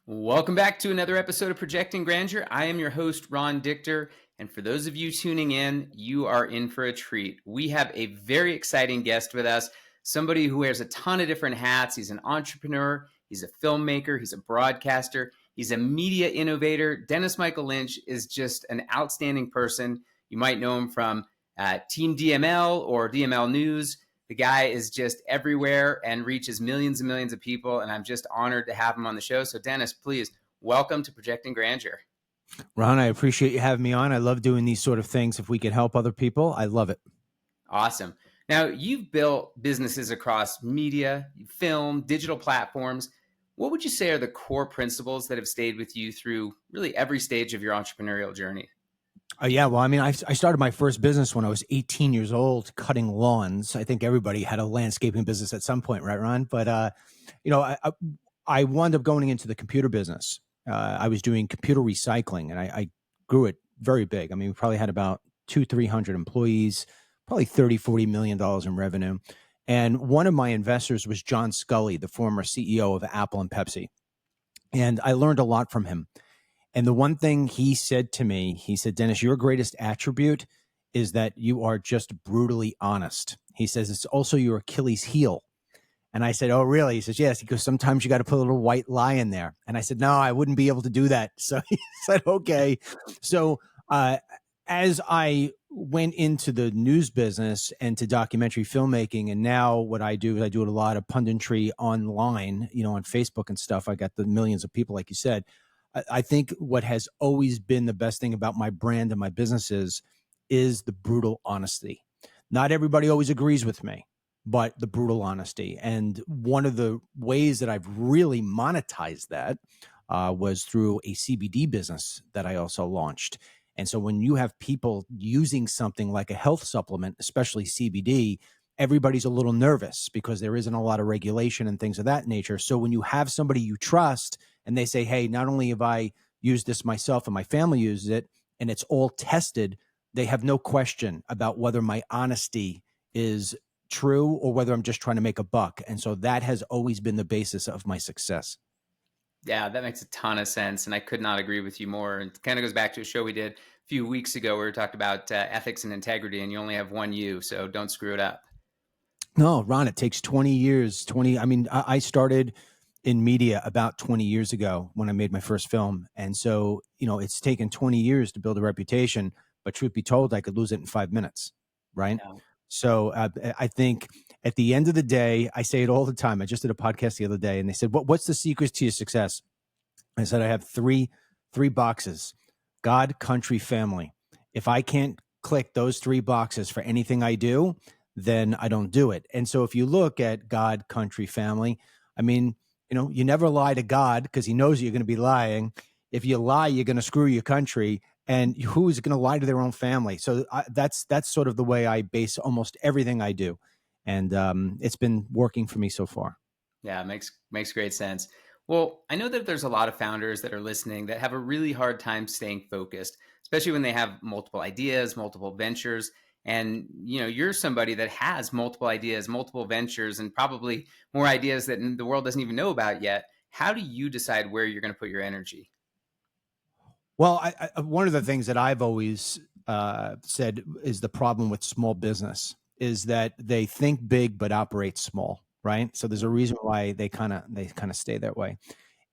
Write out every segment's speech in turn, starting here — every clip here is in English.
Welcome back to another episode of Projecting Grandeur. I am your host, Ron DIchter. And for those of you tuning in, you are in for a treat. We have a very exciting guest with us, somebody who wears a ton of different hats. He's an entrepreneur, he's a filmmaker, he's a broadcaster, he's a media innovator. Dennis Michael Lynch is just an outstanding person. You might know him from Team DML or DML News. The guy is just everywhere and reaches millions and millions of people, and I'm just honored to have him on the show. So, Dennis, please welcome to Projecting Grandeur. Ron, I appreciate you having me on. I love doing these sort of things. If we could help other people, I love it. Awesome. Now, you've built businesses across media, film, digital platforms. What would you say are the core principles that have stayed with you through really every stage of your entrepreneurial journey? Well, I started my first business when I was 18 years old, cutting lawns. I think everybody had a landscaping business at some point, right, Ron? But, I wound up going into the computer business. I was doing computer recycling, and I grew it very big. I mean, we probably had about 300 employees, probably $30-40 million in revenue. And one of my investors was John Scully, the former CEO of Apple and Pepsi. And I learned a lot from him. And the one thing he said to me, he said, Dennis, your greatest attribute is that you are just brutally honest. He says, it's also your Achilles heel. And I said, oh, really? He says, yes. He goes, sometimes you got to put a little white lie in there. And I said, no, I wouldn't be able to do that. So he said, okay. So as I went into the news business and to documentary filmmaking, and now what I do is I do a lot of punditry online, on Facebook and stuff. I got the millions of people, like you said. I think what has always been the best thing about my brand and my businesses is the brutal honesty. Not everybody always agrees with me, but the brutal honesty. And one of the ways that I've really monetized that was through a CBD business that I also launched. And so when you have people using something like a health supplement, especially CBD, everybody's a little nervous because there isn't a lot of regulation and things of that nature. So when you have somebody you trust and they say, hey, not only have I used this myself and my family uses it, and it's all tested, they have no question about whether my honesty is true or whether I'm just trying to make a buck. And so that has always been the basis of my success. Yeah, that makes a ton of sense. And I could not agree with you more. It kind of goes back to a show we did a few weeks ago where we talked about ethics and integrity, and you only have one you, so don't screw it up. No, Ron, it takes 20 years. I started in media about 20 years ago when I made my first film. And so, it's taken 20 years to build a reputation, but truth be told, I could lose it in 5 minutes. Right. Yeah. So I think at the end of the day, I say it all the time. I just did a podcast the other day and they said, what's the secret to your success? I said, I have three boxes: God, country, family. If I can't click those 3 boxes for anything I do, then I don't do it. And so if you look at God, country, family, I mean, you never lie to God because he knows you're going to be lying. If you lie, you're going to screw your country. And who's going to lie to their own family? So that's sort of the way I base almost everything I do. And it's been working for me so far. Yeah, it makes great sense. Well, I know that there's a lot of founders that are listening that have a really hard time staying focused, especially when they have multiple ideas, multiple ventures. And, you're somebody that has multiple ideas, multiple ventures, and probably more ideas that the world doesn't even know about yet. How do you decide where you're going to put your energy? Well, one of the things that I've always said is the problem with small business is that they think big but operate small, right? So there's a reason why they kind of stay that way.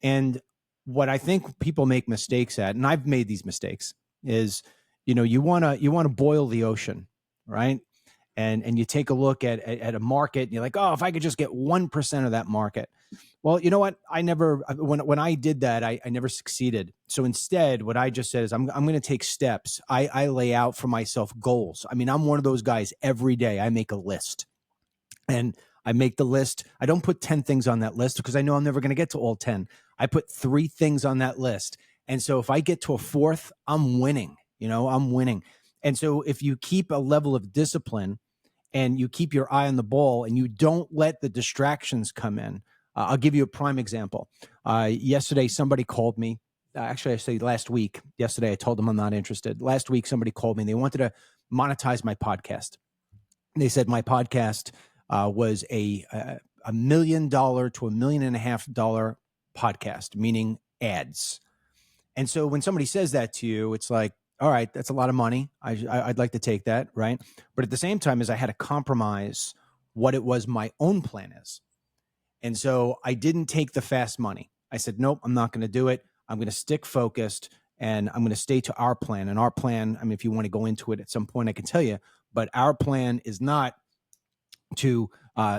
And what I think people make mistakes at, and I've made these mistakes, is you want to boil the ocean, right? And you take a look at a market and you're like, oh, if I could just get 1% of that market. Well, you know what? When I did that, I never succeeded. So instead, what I just said is I'm going to take steps. I lay out for myself goals. I mean, I'm one of those guys every day. I make a list and I make the list. I don't put 10 things on that list because I know I'm never going to get to all 10. I put 3 things on that list. And so if I get to a 4th, I'm winning, I'm winning. And so if you keep a level of discipline and you keep your eye on the ball and you don't let the distractions come in, I'll give you a prime example. Yesterday, somebody called me. Actually, I say last week. Yesterday, I told them I'm not interested. Last week, somebody called me and they wanted to monetize my podcast. They said my podcast was a $1 million to $1.5 million podcast, meaning ads. And so when somebody says that to you, it's like, all right, that's a lot of money. I'd like to take that, right? But at the same time, is I had to compromise what it was my own plan is. And so I didn't take the fast money. I said, nope, I'm not going to do it. I'm going to stick focused and I'm going to stay to our plan. And our plan, I mean, if you want to go into it at some point, I can tell you, but our plan is not to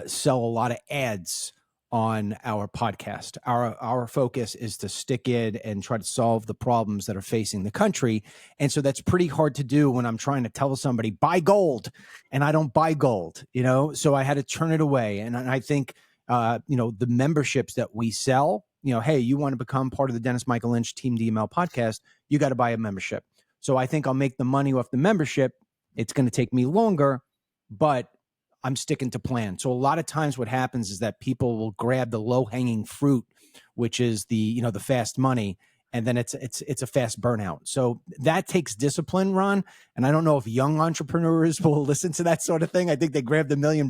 sell a lot of ads on our podcast. Our focus is to stick in and try to solve the problems that are facing the country. And so that's pretty hard to do when I'm trying to tell somebody buy gold and I don't buy gold, you know? So I had to turn it away. And I think, you know, the memberships that we sell, you know, hey, you want to become part of the Dennis Michael Lynch Team DML podcast, you got to buy a membership. So I think I'll make the money off the membership. It's going to take me longer, but I'm sticking to plan. So a lot of times what happens is that people will grab the low hanging fruit, which is the, you know, the fast money. And then it's a fast burnout. So that takes discipline, Ron. And I don't know if young entrepreneurs will listen to that sort of thing. I think they grabbed $1 million,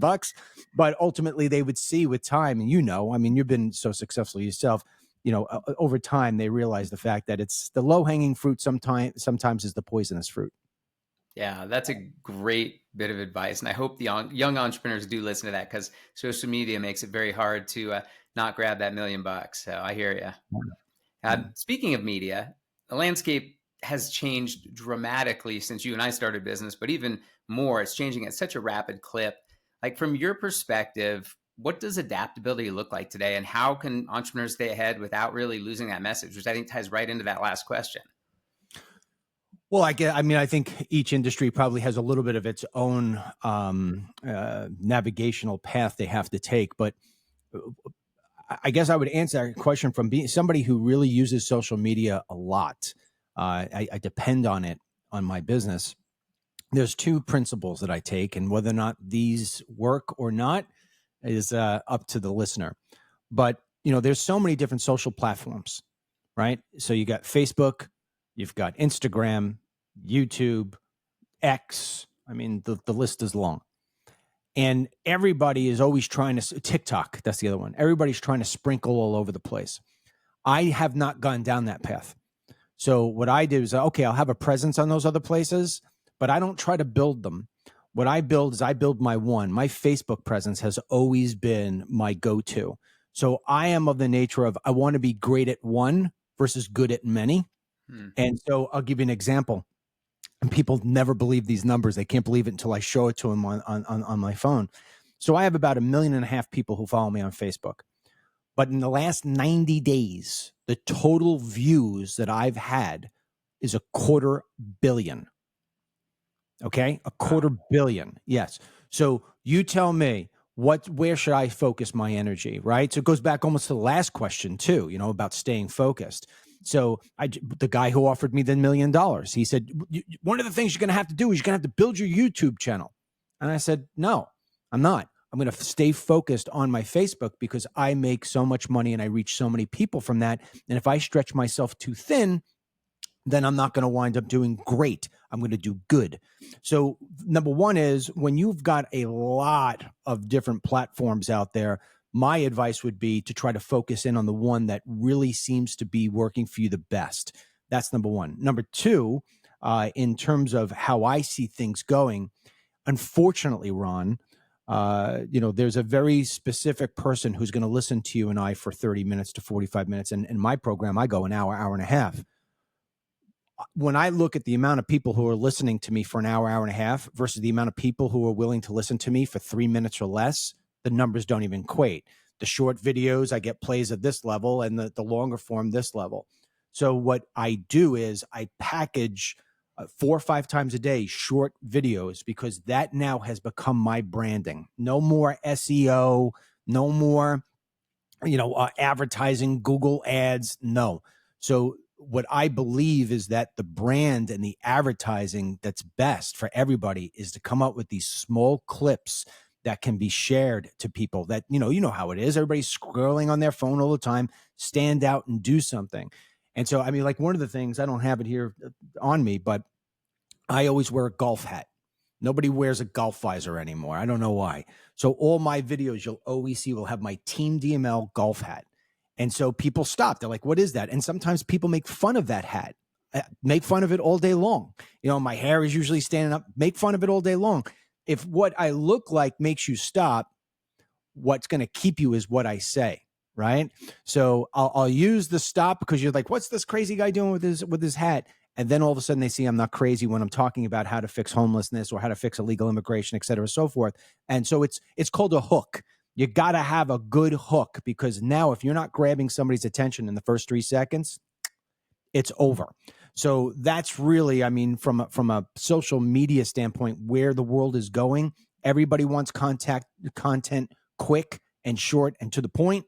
but ultimately they would see with time. And, you know, I mean, you've been so successful yourself, you know, over time, they realize the fact that it's the low hanging fruit sometimes is the poisonous fruit. Yeah, that's a great bit of advice. And I hope the young entrepreneurs do listen to that, because social media makes it very hard to not grab that $1 million. So I hear you. Speaking of media, the landscape has changed dramatically since you and I started business, but even more, it's changing at such a rapid clip. Like, from your perspective, what does adaptability look like today, and how can entrepreneurs stay ahead without really losing that message, which I think ties right into that last question? Well, I mean, I think each industry probably has a little bit of its own navigational path they have to take. But I guess I would answer that question from being somebody who really uses social media a lot. I depend on it on my business. There's two principles that I take, and whether or not these work or not is up to the listener. But, you know, there's so many different social platforms, right? So you got Facebook, you've got Instagram, YouTube, X. I mean, the list is long. And everybody is always trying to, TikTok, that's the other one. Everybody's trying to sprinkle all over the place. I have not gone down that path. So what I do is, okay, I'll have a presence on those other places, but I don't try to build them. What I build is I build my one. My Facebook presence has always been my go-to. So I am of the nature of, I want to be great at one versus good at many. And so I'll give you an example. And people never believe these numbers. They can't believe it until I show it to them on my phone. So I have about 1.5 million people who follow me on Facebook. But in the last 90 days, the total views that I've had is 250 million. Okay? 250 million. Yes. So you tell me, where should I focus my energy, right? So it goes back almost to the last question too, you know, about staying focused. So the guy who offered me the $1 million, he said, one of the things you're going to have to do is you're going to have to build your YouTube channel. And I said, no, I'm not. I'm going to stay focused on my Facebook because I make so much money and I reach so many people from that. And if I stretch myself too thin, then I'm not going to wind up doing great. I'm going to do good. So number one is, when you've got a lot of different platforms out there, my advice would be to try to focus in on the one that really seems to be working for you the best. That's number one. Number two, in terms of how I see things going, unfortunately, Ron, you know, there's a very specific person who's going to listen to you and I for 30 minutes to 45 minutes. And in my program, I go an hour, hour and a half. When I look at the amount of people who are listening to me for an hour, hour and a half versus the amount of people who are willing to listen to me for 3 minutes or less, the numbers don't even equate. The short videos, I get plays at this level, and the longer form, this level. So what I do is I package 4 or 5 times a day short videos, because that now has become my branding. No more SEO, no more, you know, advertising, Google ads. No. So what I believe is that the brand and the advertising that's best for everybody is to come up with these small clips that can be shared to people that, you know how it is. Everybody's scrolling on their phone all the time. Stand out and do something. And so, I mean, like, one of the things, I don't have it here on me, but I always wear a golf hat. Nobody wears a golf visor anymore. I don't know why. So all my videos you'll always see will have my Team DML golf hat. And so people stop. They're like, what is that? And sometimes people make fun of that hat, make fun of it all day long. My hair is usually standing up, make fun of it all day long. If what I look like makes you stop, what's going to keep you is what I say. Right. So I'll use the stop because you're like, what's this crazy guy doing with his hat? And then all of a sudden they see I'm not crazy when I'm talking about how to fix homelessness or how to fix illegal immigration, et cetera, so forth. And so it's called a hook. You got to have a good hook, because now if you're not grabbing somebody's attention in the first 3 seconds, it's over. So that's really, I mean, from a social media standpoint, where the world is going. Everybody wants content quick and short and to the point.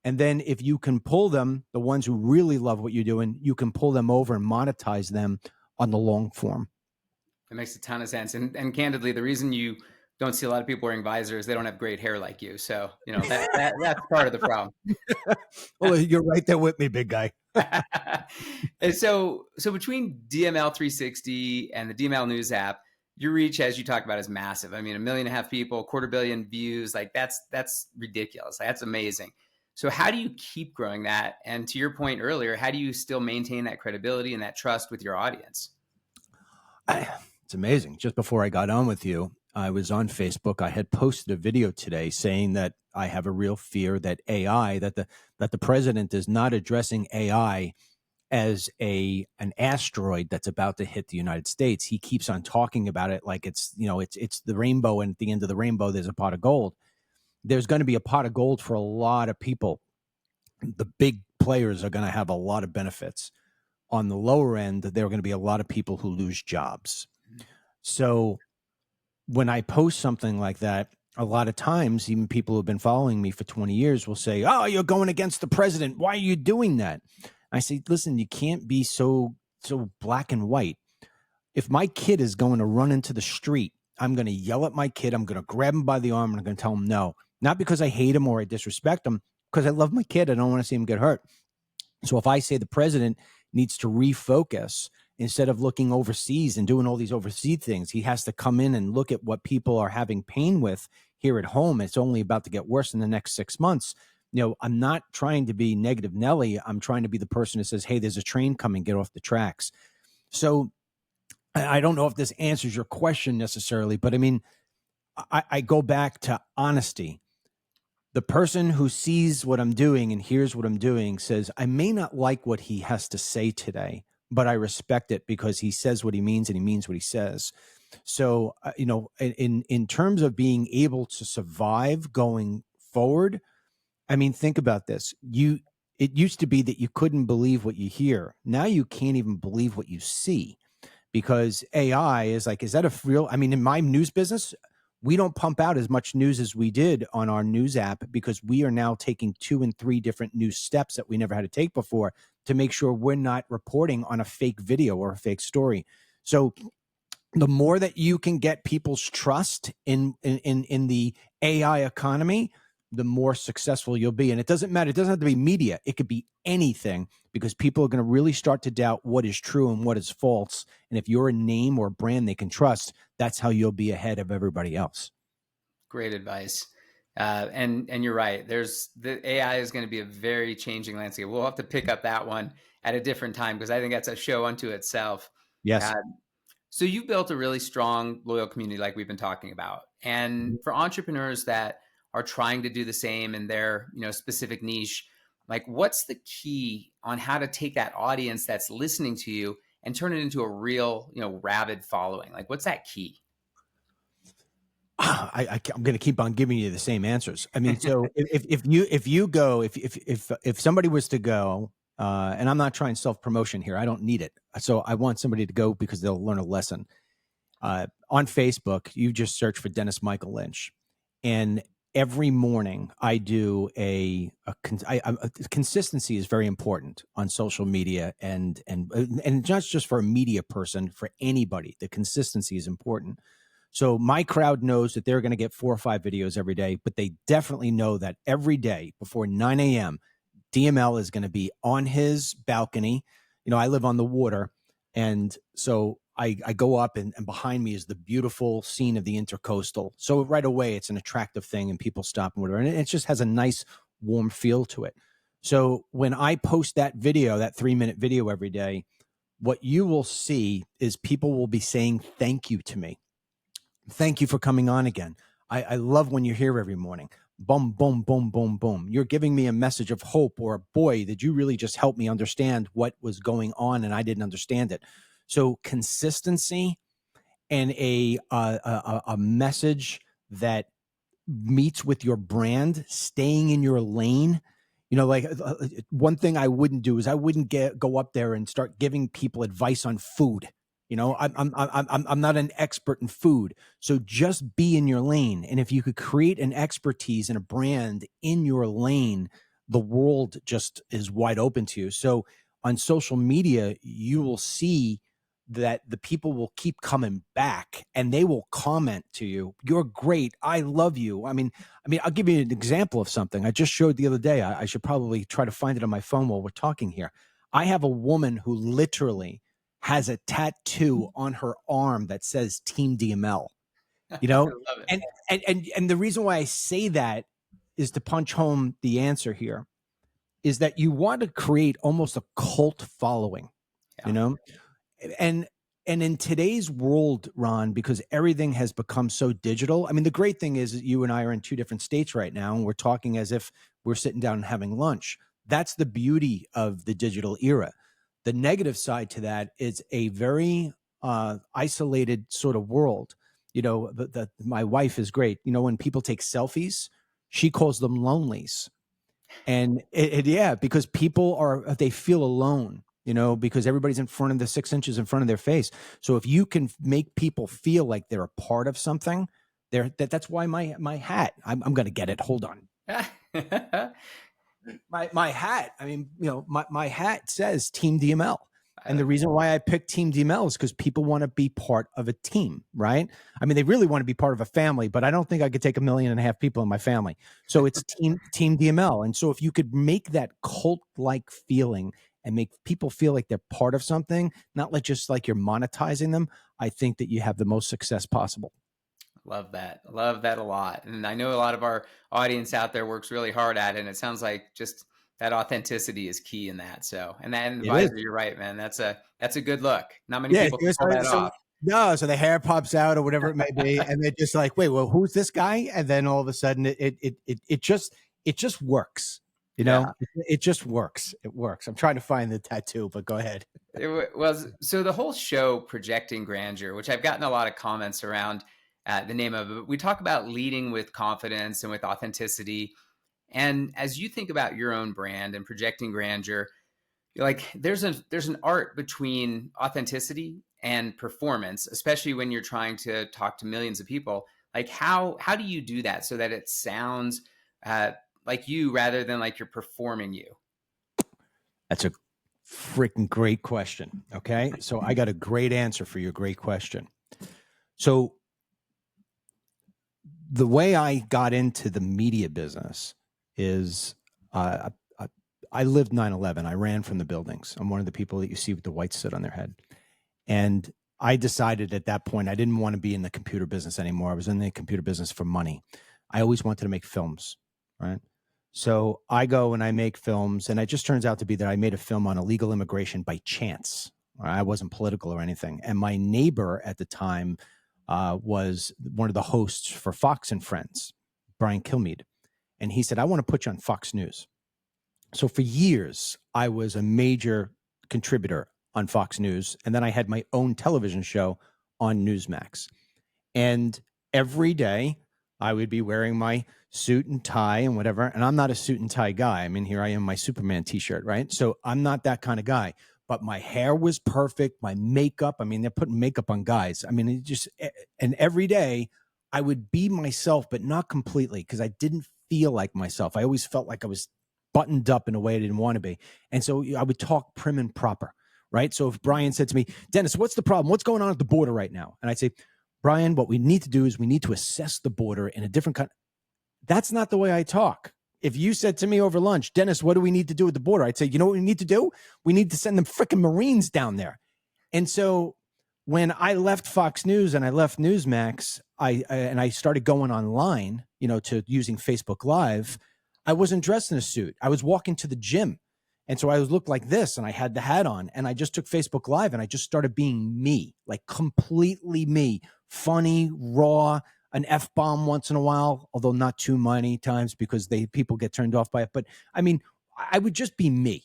And then if you can pull them, the ones who really love what you're doing, you can pull them over and monetize them on the long form. That makes a ton of sense. And candidly, the reason you don't see a lot of people wearing visors, they don't have great hair like you. So, that's part of the problem. Well, you're right there with me, big guy. And so between DML 360 and the DML News App, your reach, as you talked about, is massive. I mean, 1.5 million people, 250 million views, like that's ridiculous. Like, that's amazing. So how do you keep growing that? And to your point earlier, how do you still maintain that credibility and that trust with your audience? It's amazing. Just before I got on with you, I was on Facebook. I had posted a video today saying that I have a real fear that the president is not addressing AI as an asteroid that's about to hit the United States. He keeps on talking about it like it's the rainbow, and at the end of the rainbow there's a pot of gold. There's going to be a pot of gold for a lot of people. The big players are going to have a lot of benefits. On the lower end, there are going to be a lot of people who lose jobs. So when I post something like that, a lot of times, even people who've been following me for 20 years will say, oh, you're going against the president. Why are you doing that? I say, listen, you can't be so black and white. If my kid is going to run into the street, I'm going to yell at my kid. I'm going to grab him by the arm and I'm going to tell him no. Not because I hate him or I disrespect him, because I love my kid. I don't want to see him get hurt. So if I say the president needs to refocus, instead of looking overseas and doing all these overseas things, he has to come in and look at what people are having pain with here at home. It's only about to get worse in the next 6 months. I'm not trying to be negative Nelly. I'm trying to be the person who says, hey, there's a train coming, get off the tracks. So I don't know if this answers your question necessarily, but I mean, I go back to honesty. The person who sees what I'm doing and hears what I'm doing says, I may not like what he has to say today, but I respect it because he says what he means and he means what he says. So, in terms of being able to survive going forward, I mean, think about this. It used to be that you couldn't believe what you hear. Now you can't even believe what you see, because AI is like, is that a real? I mean, in my news business, we don't pump out as much news as we did on our news app, because we are now taking 2 and 3 different news steps that we never had to take before to make sure we're not reporting on a fake video or a fake story. So the more that you can get people's trust in the AI economy, the more successful you'll be. And it doesn't matter. It doesn't have to be media. It could be anything, because people are going to really start to doubt what is true and what is false. And if you're a name or brand they can trust, that's how you'll be ahead of everybody else. Great advice. And you're right. The AI is going to be a very changing landscape. We'll have to pick up that one at a different time, because I think that's a show unto itself. Yes. So you've built a really strong, loyal community like we've been talking about. And for entrepreneurs that are trying to do the same in their, specific niche, like, what's the key on how to take that audience that's listening to you and turn it into a real, rabid following? Like, what's that key? I'm going to keep on giving you the same answers. I mean, so if somebody was to go, and I'm not trying self-promotion here, I don't need it. So I want somebody to go because they'll learn a lesson. On Facebook, you just search for Dennis Michael Lynch, and every morning I do consistency is very important on social media, and not just for a media person, for anybody, the consistency is important. So my crowd knows that they're going to get 4 or 5 videos every day, but they definitely know that every day before 9 a.m., DML is going to be on his balcony. I live on the water. And so I go up and behind me is the beautiful scene of the Intercoastal. So right away, it's an attractive thing and people stop and whatever. And it just has a nice warm feel to it. So when I post that video, that 3-minute video every day, what you will see is people will be saying thank you to me. Thank you for coming on again. I love when you're here every morning. Boom, boom, boom, boom, boom. You're giving me a message of hope, or boy, did you really just help me understand what was going on and I didn't understand it. So consistency and a message that meets with your brand, staying in your lane. Like one thing I wouldn't do is I wouldn't go up there and start giving people advice on food. I'm not an expert in food, so just be in your lane. And if you could create an expertise and a brand in your lane, the world just is wide open to you. So on social media, you will see that the people will keep coming back and they will comment to you. You're great. I love you. I mean, I'll give you an example of something I just showed the other day. I should probably try to find it on my phone while we're talking here. I have a woman who literally has a tattoo on her arm that says Team DML, I you know? love it. And the reason why I say that is to punch home the answer here is that you want to create almost a cult following, Yeah. and in today's world, Ron, because everything has become so digital. I mean, the great thing is that you and I are in two different states right now, and we're talking as if we're sitting down and having lunch. That's the beauty of the digital era. The negative side to that is a very isolated sort of world. My wife is great. When people take selfies, she calls them lonelies. And yeah, because they feel alone, because everybody's in front of the 6 inches in front of their face. So if you can make people feel like they're a part of something, that's why my hat, I'm going to get it. Hold on. My hat. I mean, my hat says Team DML. And the reason why I picked Team DML is because people want to be part of a team, right? I mean, they really want to be part of a family, but I don't think I could take 1.5 million people in my family. So it's Team DML. And so if you could make that cult-like feeling and make people feel like they're part of something, not just like you're monetizing them, I think that you have the most success possible. Love that. Love that a lot. And I know a lot of our audience out there works really hard at it. And it sounds like just that authenticity is key in that. So, and that It is. advisor, you're right, man. That's a good look. Not many Yeah. people can pull that off. No, so the hair pops out or whatever it may be, and they're just like, "Wait, well, who's this guy?" And then all of a sudden, it just works. Yeah. It just works. It works. I'm trying to find the tattoo, but go ahead. It was so the whole show, Projecting Grandeur, which I've gotten a lot of comments around the name of it. We talk about leading with confidence and with authenticity. And as you think about your own brand and projecting grandeur, like there's an art between authenticity and performance, especially when you're trying to talk to millions of people. Like how do you do that so that it sounds uh, like you rather than like you're performing you? That's a freaking great question. Okay, so I got a great answer for your great question. So the way I got into the media business is I lived 9/11. I ran from the buildings. I'm one of the people that you see with the white soot on their head. And I decided at that point I didn't want to be in the computer business anymore. I was in the computer business for money. I always wanted to make films, right? So I go and I make films, and it just turns out to be that I made a film on illegal immigration by chance. I wasn't political or anything. And my neighbor at the time was one of the hosts for Fox and Friends, Brian Kilmeade. And he said, I want to put you on Fox News. So for years, I was a major contributor on Fox News. And then I had my own television show on Newsmax. And every day I would be wearing my suit and tie and whatever. And I'm not a suit and tie guy. I mean, here I am, my Superman t-shirt, right? So I'm not that kind of guy. But my hair was perfect. My makeup, I mean, they're putting makeup on guys. I mean, and every day I would be myself, but not completely, because I didn't feel like myself. I always felt like I was buttoned up in a way I didn't want to be. And so I would talk prim and proper, right? So if Brian said to me, Dennis, what's the problem? What's going on at the border right now? And I'd say, Brian, what we need to do is we need to assess the border in a different kind. That's not the way I talk. If you said to me over lunch, Dennis, what do we need to do at the border? I'd say, you know what we need to do? We need to send them freaking Marines down there. And so when I left Fox News and I left Newsmax, I started going online, to using Facebook Live. I wasn't dressed in a suit. I was walking to the gym. And so I was looked like this and I had the hat on and I just took Facebook Live and I just started being me, like completely me, funny, raw, an F-bomb once in a while, although not too many times because people get turned off by it. But I mean, I would just be me.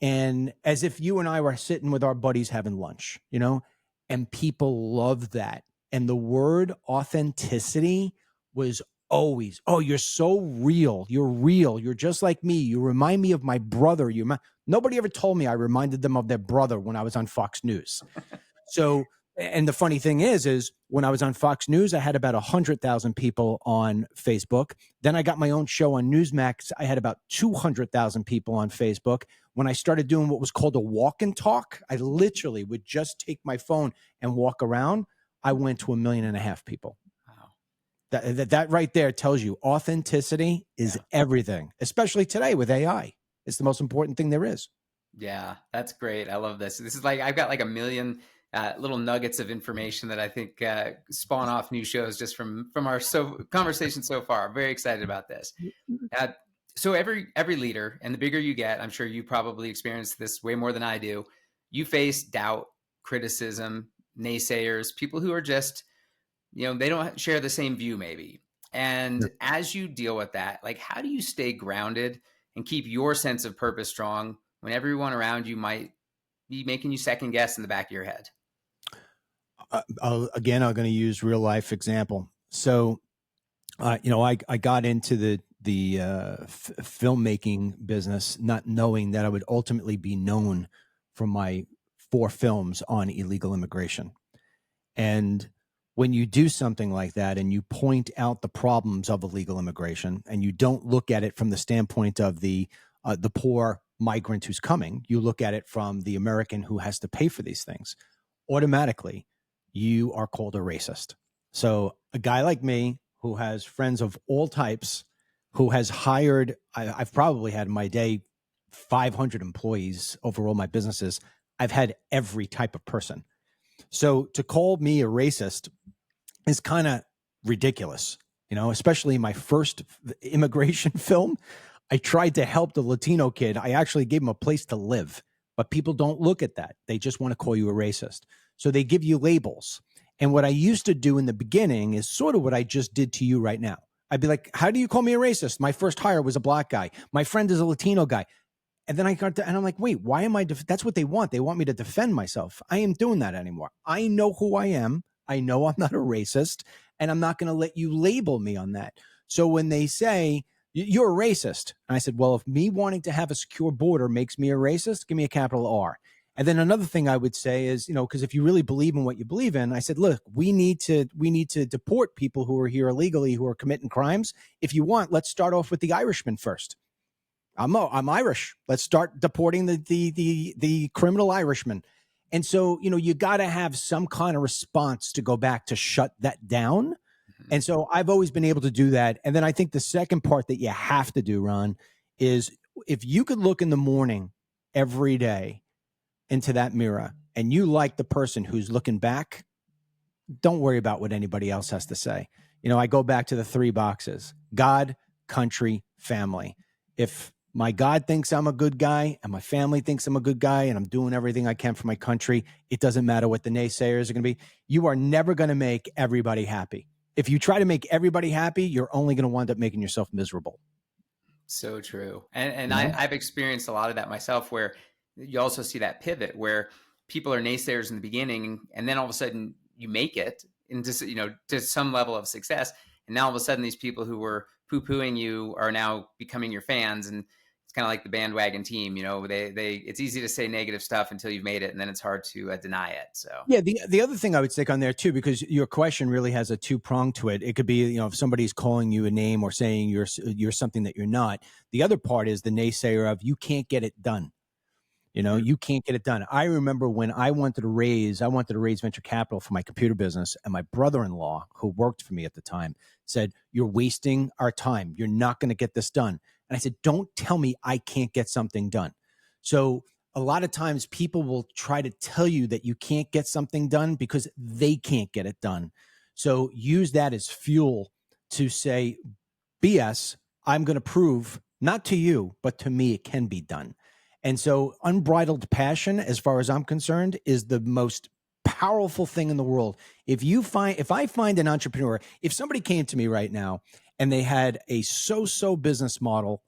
And as if you and I were sitting with our buddies having lunch, and people love that. And the word authenticity was always, oh, you're so real. You're real. You're just like me. You remind me of my brother. Nobody ever told me I reminded them of their brother when I was on Fox News. So, and the funny thing is when I was on Fox News, I had about 100,000 people on Facebook. Then I got my own show on Newsmax. I had about 200,000 people on Facebook. When I started doing what was called a walk and talk, I literally would just take my phone and walk around. I went to 1.5 million people. Wow. That right there tells you authenticity is everything, especially today with AI. It's the most important thing there is. Yeah, that's great. I love this. This is like, I've got like 1 million little nuggets of information that I think spawn off new shows just from our conversation so far. I'm very excited about this. So every leader, and the bigger you get, I'm sure you probably experience this way more than I do. You face doubt, criticism, naysayers, people who are just, they don't share the same view maybe. And as you deal with that, like, how do you stay grounded and keep your sense of purpose strong when everyone around you might be making you second guess in the back of your head? I'm going to use real life example. So, I got into the filmmaking business, not knowing that I would ultimately be known for my 4 films on illegal immigration. And when you do something like that and you point out the problems of illegal immigration and you don't look at it from the standpoint of the poor migrant who's coming, you look at it from the American who has to pay for these things, automatically you are called a racist. So a guy like me who has friends of all types, who has hired, I've probably had in my day 500 employees over all my businesses. I've had every type of person. So to call me a racist is kind of ridiculous, especially my first immigration film. I tried to help the Latino kid. I actually gave him a place to live, but people don't look at that. They just want to call you a racist. So they give you labels. And what I used to do in the beginning is sort of what I just did to you right now. I'd be like, how do you call me a racist? My first hire was a black guy. My friend is a Latino guy. And then and I'm like, wait, why am I? That's what they want. They want me to defend myself. I ain't doing that anymore. I know who I am. I know I'm not a racist, and I'm not going to let you label me on that. So when they say you're a racist, and I said, well, if me wanting to have a secure border makes me a racist, give me a capital R. And then another thing I would say is, because if you really believe in what you believe in, I said, look, we need to deport people who are here illegally, who are committing crimes. If you want, let's start off with the Irishmen first. I'm Irish. Let's start deporting the criminal Irishmen. And so, you got to have some kind of response to go back to shut that down. And so I've always been able to do that. And then I think the second part that you have to do, Ron, is if you could look in the morning every day into that mirror and you like the person who's looking back, don't worry about what anybody else has to say. I go back to the 3 boxes: God, country, family. If my God thinks I'm a good guy and my family thinks I'm a good guy and I'm doing everything I can for my country, it doesn't matter what the naysayers are going to be. You are never going to make everybody happy. If you try to make everybody happy, you're only going to wind up making yourself miserable. So true. And I've experienced a lot of that myself, where you also see that pivot where people are naysayers in the beginning, and then all of a sudden you make it into, to some level of success. And now all of a sudden these people who were poo-pooing you are now becoming your fans. And it's kind of like the bandwagon team, it's easy to say negative stuff until you've made it, and then it's hard to deny it. So yeah, the other thing I would stick on there too, because your question really has a 2-prong to it. It could be, if somebody's calling you a name or saying you're something that you're not. The other part is the naysayer of you can't get it done. You can't get it done. I remember when I wanted to raise venture capital for my computer business, and my brother-in-law, who worked for me at the time, said, you're wasting our time. You're not going to get this done. And I said, don't tell me I can't get something done. So a lot of times people will try to tell you that you can't get something done because they can't get it done. So use that as fuel to say, BS, I'm going to prove, not to you, but to me, it can be done. And so unbridled passion, as far as I'm concerned, is the most powerful thing in the world. If I find an entrepreneur, if somebody came to me right now and they had a so-so business model,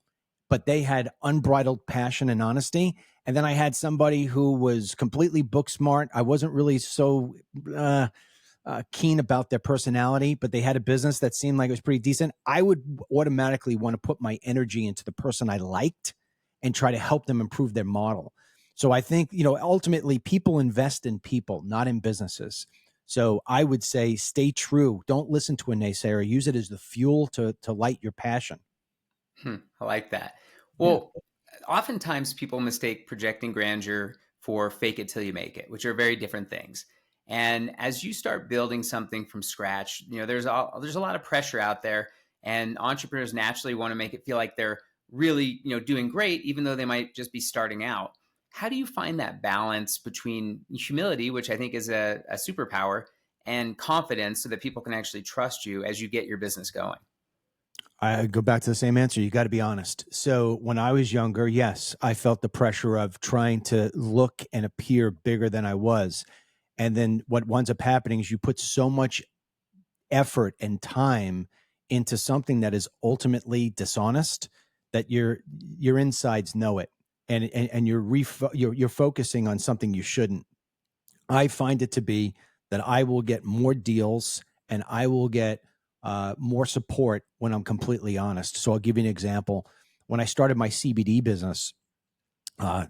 but they had unbridled passion and honesty, and then I had somebody who was completely book smart, I wasn't really so keen about their personality, but they had a business that seemed like it was pretty decent, I would automatically want to put my energy into the person I liked and try to help them improve their model. So I think, ultimately people invest in people, not in businesses. So I would say stay true. Don't listen to a naysayer. Use it as the fuel to light your passion. I like that. Yeah. Well, oftentimes people mistake projecting grandeur for fake it till you make it, which are very different things. And as you start building something from scratch, there's a lot of pressure out there, and entrepreneurs naturally want to make it feel like they're really doing great, even though they might just be starting out. How do you find that balance between humility, which I think is a superpower, and confidence, so that people can actually trust you as you get your business going? I go back to the same answer. You got to be honest. So when I was younger, yes, I felt the pressure of trying to look and appear bigger than I was. And then what winds up happening is you put so much effort and time into something that is ultimately dishonest that your insides know it, and you're focusing on something you shouldn't. I find it to be that I will get more deals and I will get more support when I'm completely honest. So I'll give you an example. When I started my CBD business, I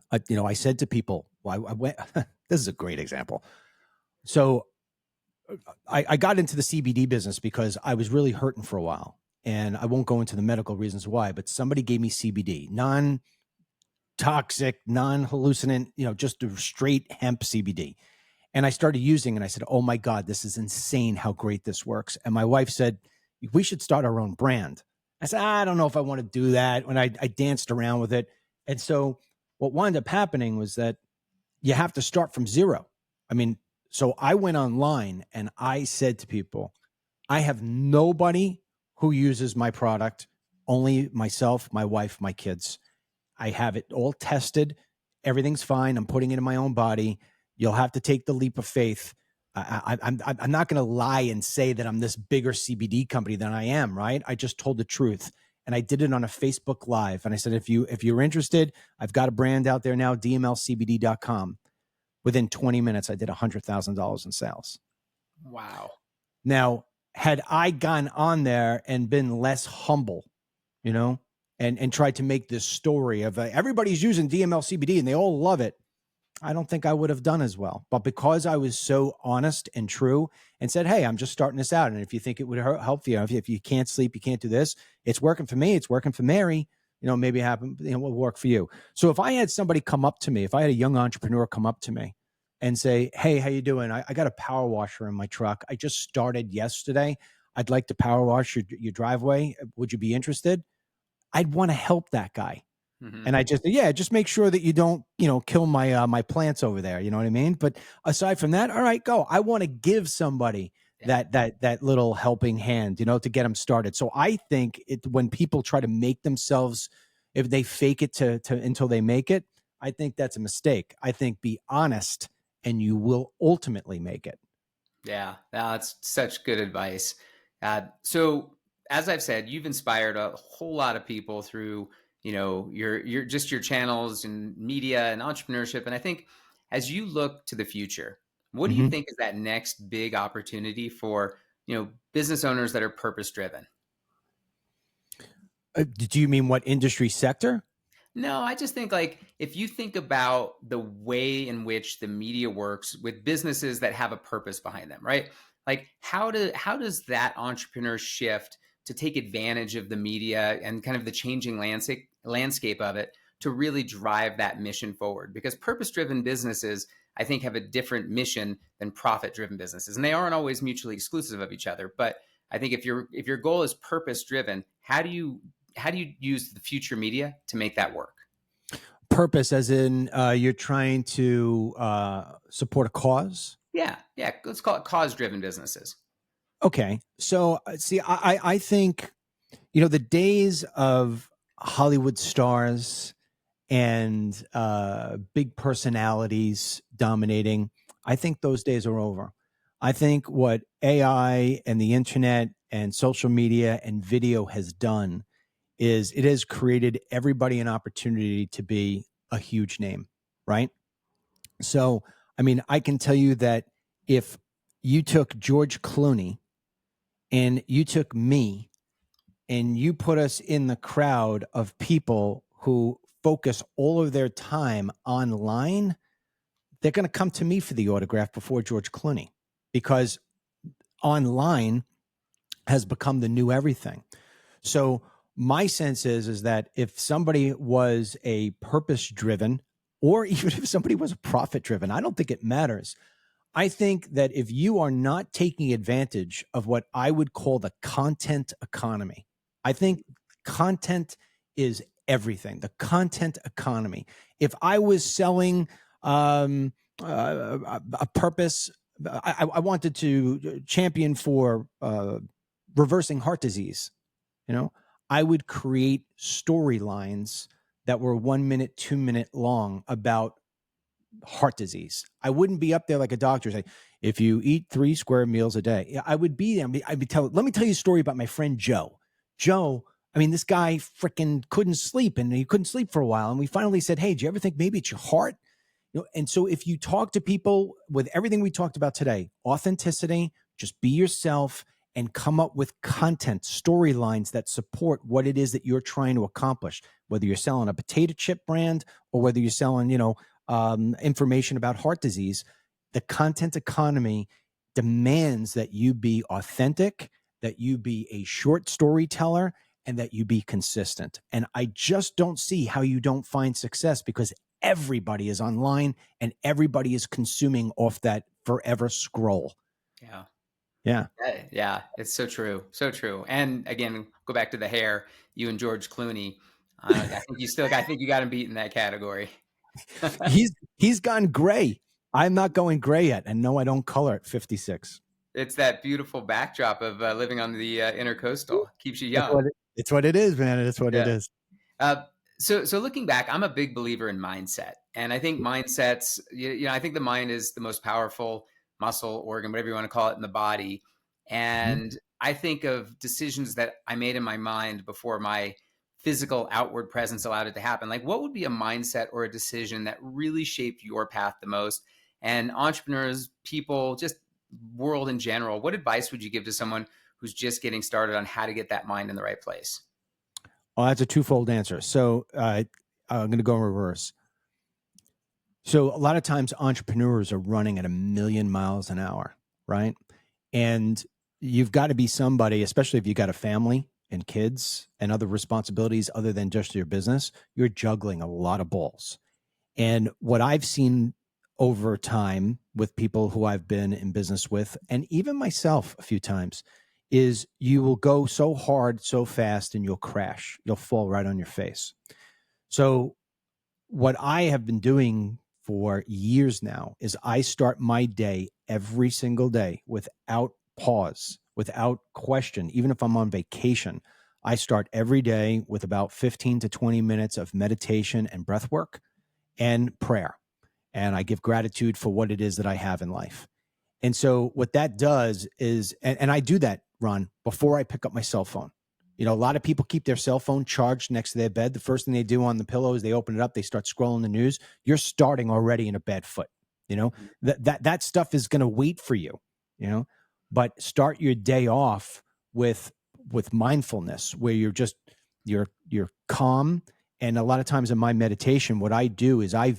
said to people, well, I went, this is a great example. So I got into the CBD business because I was really hurting for a while. And I won't go into the medical reasons why, but somebody gave me CBD, non toxic, non hallucinant, just a straight hemp CBD. And I started using, and I said, oh my God, this is insane how great this works. And my wife said, we should start our own brand. I said, I don't know if I want to do that. When I danced around with it. And so what wound up happening was that you have to start from zero. I mean, so I went online and I said to people, I have nobody who uses my product, only myself, my wife, my kids. I have it all tested. Everything's fine. I'm putting it in my own body. You'll have to take the leap of faith. I'm not going to lie and say that I'm this bigger CBD company than I am, right? I just told the truth. And I did it on a Facebook Live. And I said, if you're interested, I've got a brand out there now, dmlcbd.com. Within 20 minutes, I did $100,000 in sales. Wow. Now, had I gone on there and been less humble, and tried to make this story of everybody's using DML CBD and they all love it, I don't think I would have done as well. But because I was so honest and true and said, hey, I'm just starting this out. And if you think it would help you, if you can't sleep, you can't do this. It's working for me. It's working for Mary. Maybe it will work for you. So if I had somebody come up to me, if I had a young entrepreneur come up to me and say, hey, how you doing? I got a power washer in my truck. I just started yesterday. I'd like to power wash your driveway. Would you be interested? I'd want to help that guy. Mm-hmm. And I just make sure that you don't, kill my plants over there. You know what I mean? But aside from that, all right, go. I want to give somebody Yeah. that little helping hand, to get them started. So I think when people try to make themselves, if they fake it to until they make it, I think that's a mistake. I think be honest and you will ultimately make it. Yeah, that's such good advice. So, as I've said, you've inspired a whole lot of people through, your just your channels and media and entrepreneurship. And I think as you look to the future, what do you Mm-hmm. think is that next big opportunity for business owners that are purpose driven? Do you mean what industry sector? No, I just think like if you think about the way in which the media works with businesses that have a purpose behind them, right? Like how does that entrepreneur shift to take advantage of the media and kind of the changing landscape of it to really drive that mission forward? Because purpose-driven businesses, I think, have a different mission than profit-driven businesses, and they aren't always mutually exclusive of each other. But I think if your goal is purpose-driven, how do you use the future media to make that work? Purpose, as in you're trying to support a cause. Yeah, yeah. Let's call it cause-driven businesses. Okay. So see, I think, The days of Hollywood stars and big personalities dominating, I think those days are over. I think what AI and the internet and social media and video has done is it has created everybody an opportunity to be a huge name, right? So, I mean, I can tell you that if you took George Clooney and you took me and you put us in the crowd of people who focus all of their time online, they're going to come to me for the autograph before George Clooney, because online has become the new everything. So my sense is that if somebody was a purpose driven, or even if somebody was a profit driven, I don't think it matters. I think that if you are not taking advantage of what I would call the content economy, I think content is everything. The content economy. If I was selling a purpose, I wanted to champion for reversing heart disease. I would create storylines that were 1 minute, 2 minute long about heart disease. I wouldn't be up there like a doctor saying, if you eat 3 square meals a day. I would be there. I'd be telling, let me tell you a story about my friend Joe. Joe, I mean, this guy freaking couldn't sleep, and he couldn't sleep for a while. And we finally said, hey, do you ever think maybe it's your heart? And so if you talk to people with everything we talked about today, authenticity, just be yourself and come up with content, storylines that support what it is that you're trying to accomplish, whether you're selling a potato chip brand or whether you're selling, information about heart disease. The content economy demands that you be authentic, that you be a short storyteller, and that you be consistent. And I just don't see how you don't find success, because everybody is online and everybody is consuming off that forever scroll. Yeah. Yeah. Yeah, it's so true. So true. And again, go back to the hair, you and George Clooney. I think you got him beat in that category. He's gone gray. I'm not going gray yet. And no, I don't color at 56. It's that beautiful backdrop of living on the intercoastal. Keeps you It's young. it's what it is, man. It's what it Yeah. is. So looking back, I'm a big believer in mindset, and I think mindsets. I think the mind is the most powerful muscle, organ, whatever you want to call it, in the body. Mhm. And I think of decisions that I made in my mind before my physical outward presence allowed it to happen. Like, what would be a mindset or a decision that really shaped your path the most? And entrepreneurs, people, just world in general, what advice would you give to someone who's just getting started on how to get that mind in the right place? Well, that's a twofold answer. So I'm going to go in reverse. So a lot of times entrepreneurs are running at 1,000,000 miles an hour, right? And you've got to be somebody, especially if you got a family and kids and other responsibilities other than just your business, you're juggling a lot of balls. And what I've seen over time with people who I've been in business with, and even myself a few times, is you will go so hard, so fast, and you'll crash. You'll fall right on your face. So what I have been doing for years now is I start my day every single day without pause, without question. Even if I'm on vacation, I start every day with about 15 to 20 minutes of meditation and breath work and prayer. And I give gratitude for what it is that I have in life. And so what that does is, and I do that, Ron, before I pick up my cell phone. A lot of people keep their cell phone charged next to their bed. The first thing they do on the pillow is they open it up, they start scrolling the news. You're starting already in a bad foot. That stuff is going to wait for you, but start your day off with mindfulness, where you're calm. And a lot of times in my meditation, what I do is I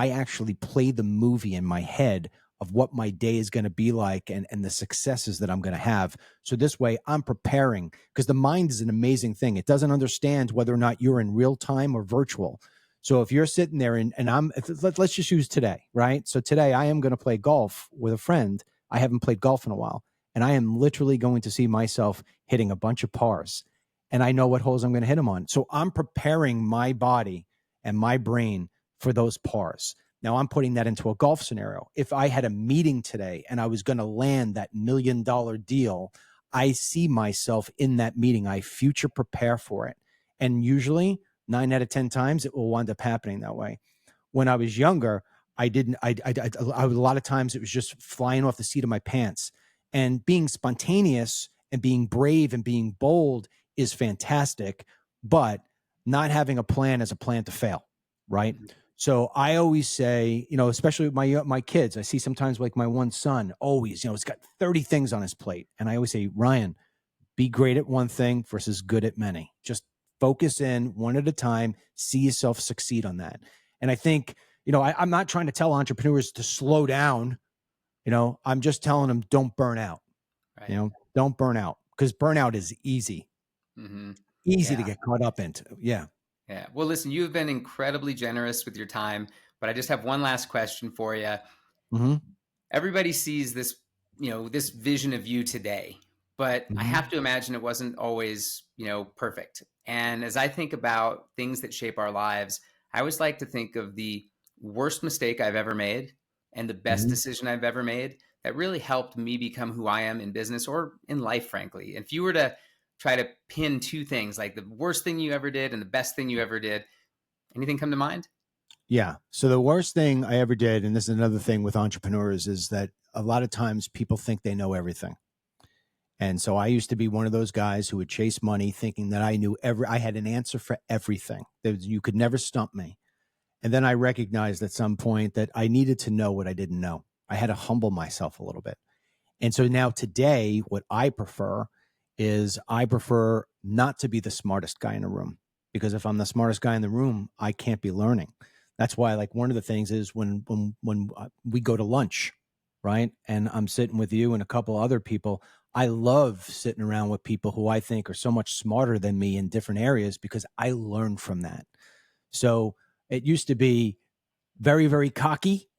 actually play the movie in my head of what my day is going to be like, and the successes that I'm going to have. So this way I'm preparing, because the mind is an amazing thing. It doesn't understand whether or not you're in real time or virtual. So if you're sitting there and let's just use today, right? So today I am going to play golf with a friend. I haven't played golf in a while, and I am literally going to see myself hitting a bunch of pars, and I know what holes I'm going to hit them on. So I'm preparing my body and my brain for those pars. Now I'm putting that into a golf scenario. If I had a meeting today and I was going to land that $1 million deal, I see myself in that meeting. I future prepare for it. And usually 9 out of 10 times it will wind up happening that way. When I was younger, I didn't, I was, a lot of times it was just flying off the seat of my pants, and being spontaneous and being brave and being bold is fantastic, but not having a plan is a plan to fail. Right. Mhm. So I always say, especially with my kids, I see sometimes like my one son always, he's got 30 things on his plate. And I always say, Ryan, be great at one thing versus good at many. Just focus in one at a time, see yourself succeed on that. And I think, I'm not trying to tell entrepreneurs to slow down. I'm just telling them don't burn out. Right. Don't burn out, because burnout is easy Hmm. to Yeah. get caught up into. Yeah. Yeah. Well, listen, you've been incredibly generous with your time, but I just have one last question for you. Mm-hmm. Everybody sees this, this vision of you today, but I Mm-hmm. have to imagine it wasn't always, perfect. And as I think about things that shape our lives, I always like to think of the worst mistake I've ever made and the best Mm-hmm. decision I've ever made that really helped me become who I am in business or in life, frankly. If you were to try to pin two things, like the worst thing you ever did and the best thing you ever did, anything come to mind? Yeah. So the worst thing I ever did, and this is another thing with entrepreneurs, is that a lot of times people think they know everything. And so I used to be one of those guys who would chase money thinking that I had an answer for everything. You could never stump me. And then I recognized at some point that I needed to know what I didn't know. I had to humble myself a little bit. And so now today, what I prefer is I prefer not to be the smartest guy in the room, because if I'm the smartest guy in the room, I can't be learning. That's why, like, one of the things is when we go to lunch, right? And I'm sitting with you and a couple other people. I love sitting around with people who I think are so much smarter than me in different areas, because I learn from that. So it used to be very, very cocky,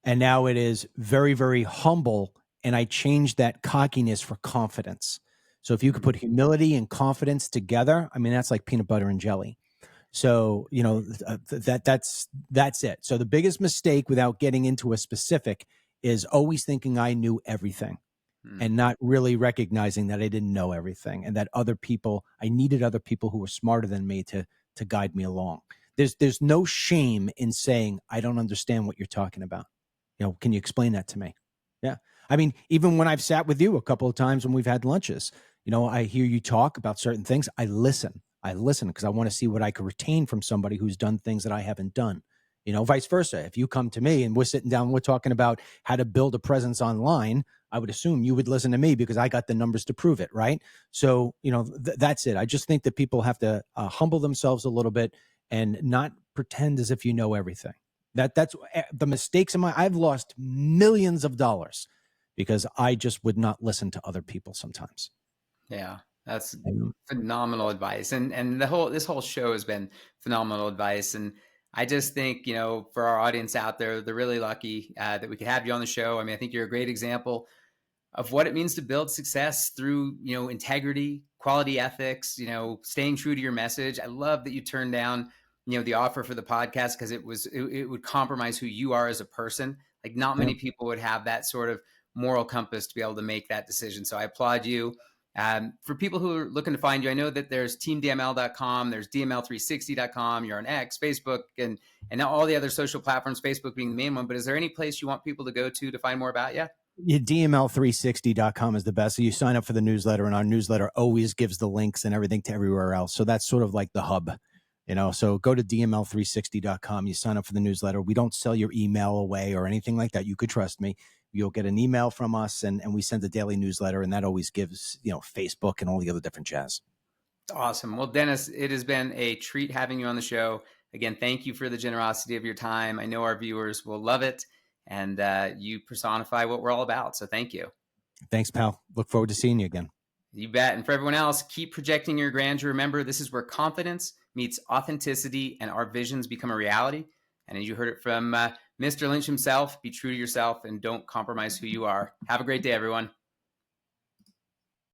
and now it is very, very humble. And I changed that cockiness for confidence. So if you could put humility and confidence together, I mean, that's like peanut butter and jelly. So, that's it. So the biggest mistake, without getting into a specific, is always thinking I knew everything Mm-hmm. and not really recognizing that I didn't know everything, and that I needed other people who were smarter than me to guide me along. There's no shame in saying, I don't understand what you're talking about. Can you explain that to me? Yeah. I mean, even when I've sat with you a couple of times when we've had lunches, I hear you talk about certain things. I listen because I want to see what I could retain from somebody who's done things that I haven't done. Vice versa. If you come to me and we're sitting down, we're talking about how to build a presence online, I would assume you would listen to me because I got the numbers to prove it. Right. So, that's it. I just think that people have to humble themselves a little bit and not pretend as if you know everything. That's the mistakes I've lost millions of dollars because I just would not listen to other people sometimes. Yeah, that's Mhm. phenomenal advice. And this whole show has been phenomenal advice. And I just think, for our audience out there, they're really lucky that we could have you on the show. I mean, I think you're a great example of what it means to build success through, integrity, quality ethics, staying true to your message. I love that you turned down, the offer for the podcast because it would compromise who you are as a person. Like, not Yeah. many people would have that sort of moral compass to be able to make that decision. So I applaud you. For people who are looking to find you, I know that there's teamdml.com, there's dml360.com, you're on X, Facebook, and now all the other social platforms, Facebook being the main one. But is there any place you want people to go to find more about you? Yeah, DML360.com is the best. So you sign up for the newsletter, and our newsletter always gives the links and everything to everywhere else. So that's sort of like the hub, So go to DML360.com. You sign up for the newsletter. We don't sell your email away or anything like that. You could trust me. You'll get an email from us, and we send a daily newsletter, and that always gives, Facebook and all the other different jazz. Awesome. Well, Dennis, it has been a treat having you on the show. Again, thank you for the generosity of your time. I know our viewers will love it, and you personify what we're all about. So thank you. Thanks, pal. Look forward to seeing you again. You bet. And for everyone else, keep projecting your grandeur. Remember, this is where confidence meets authenticity and our visions become a reality. And as you heard it from Mr. Lynch himself, be true to yourself and don't compromise who you are. Have a great day, everyone.